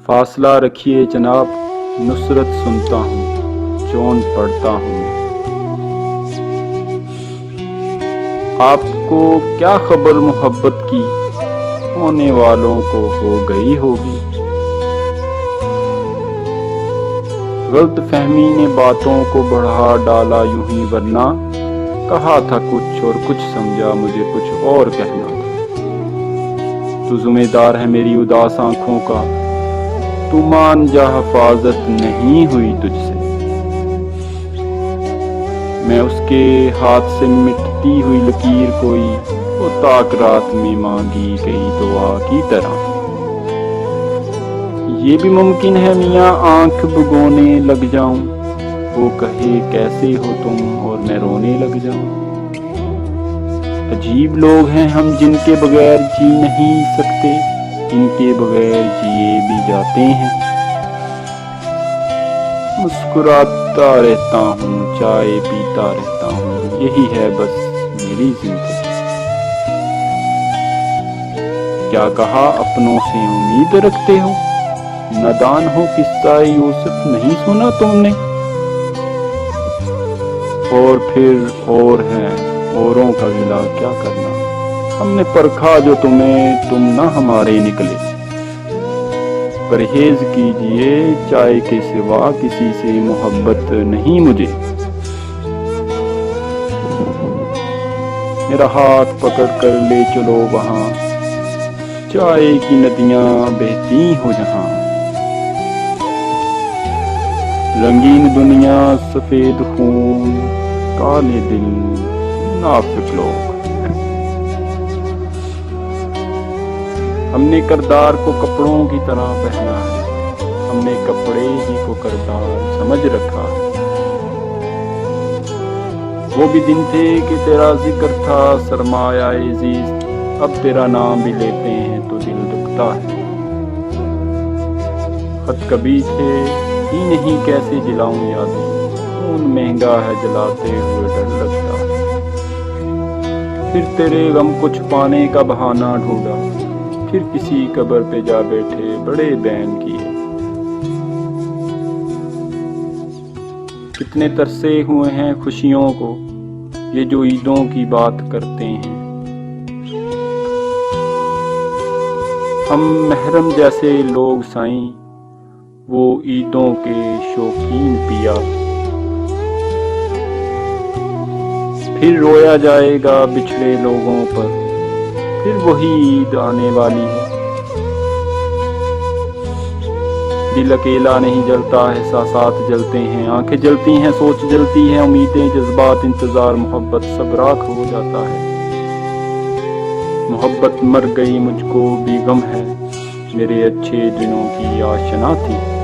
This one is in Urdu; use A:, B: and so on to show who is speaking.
A: فاصلہ رکھیے جناب، نصرت سنتا ہوں، چون پڑھتا ہوں۔ آپ کو کیا خبر محبت کی، ہونے والوں کو ہو گئی ہوگی۔ غلط فہمی نے باتوں کو بڑھا ڈالا یوں ہی، ورنہ کہا تھا کچھ اور کچھ سمجھا مجھے کچھ اور کہنا تھا۔ تو ذمہ دار ہے میری اداس آنکھوں کا، تو مان جا حفاظت نہیں ہوئی تجھ سے۔ میں اس کے ہاتھ سے مٹتی ہوئی لکیر کوئی، وہ تاک رات میں مانگی گئی دعا کی طرح۔ یہ بھی ممکن ہے میاں آنکھ بھگونے لگ جاؤں، وہ کہے کیسے ہو تم اور میں رونے لگ جاؤں۔ عجیب لوگ ہیں ہم جن کے بغیر جی نہیں سکتے، ان کے بغیر جیے بھی جاتے ہیں۔ مسکراتا رہتا ہوں، چائے پیتا رہتا ہوں، یہی ہے بس میری زندگی۔ کیا کہا اپنوں سے امید رکھتے ہو، نادان ہو قصہ یوسف نہیں سنا تم نے۔ اور پھر اور ہیں اوروں کا گلہ کیا کرنا، ہم نے پرکھا جو تمہیں تم نہ ہمارے نکلے۔ پرہیز کیجئے چائے کے سوا کسی سے محبت نہیں مجھے۔ میرا ہاتھ پکڑ کر لے چلو وہاں، چائے کی ندیاں بہتی ہو جہاں۔ رنگین دنیا سفید خون، کالے دل نافق لوگ۔ ہم نے کردار کو کپڑوں کی طرح پہنا ہے، ہم نے کپڑے ہی کو کردار سمجھ رکھا ہے۔ وہ بھی دن تھے کہ تیرا ذکر تھا سرمایہ عزیز، اب تیرا نام بھی لیتے ہیں تو دل دکھتا ہے۔ خط کبھی تھے ہی نہیں کیسے جلاؤں یادیں، خون مہنگا ہے جلاتے ہوئے ڈر لگتا ہے۔ پھر تیرے غم کو چھپانے کا بہانہ ڈھونڈا، پھر کسی قبر پہ جا بیٹھے بڑے بین کیے۔ کتنے ترسے ہوئے ہیں خوشیوں کو یہ جو عیدوں کی بات کرتے ہیں۔ ہم محرم جیسے لوگ سائیں، وہ عیدوں کے شوقین پیا۔ پھر رویا جائے گا بچھڑے لوگوں پر، پھر وہی عید آنے والی ہے۔ دل اکیلا نہیں جلتا، احساسات جلتے ہیں، آنکھیں جلتی ہیں، سوچ جلتی ہے، امیدیں، جذبات، انتظار، محبت سب راکھ ہو جاتا ہے۔ محبت مر گئی مجھ کو بھی غم ہے، میرے اچھے دنوں کی آشنا تھی۔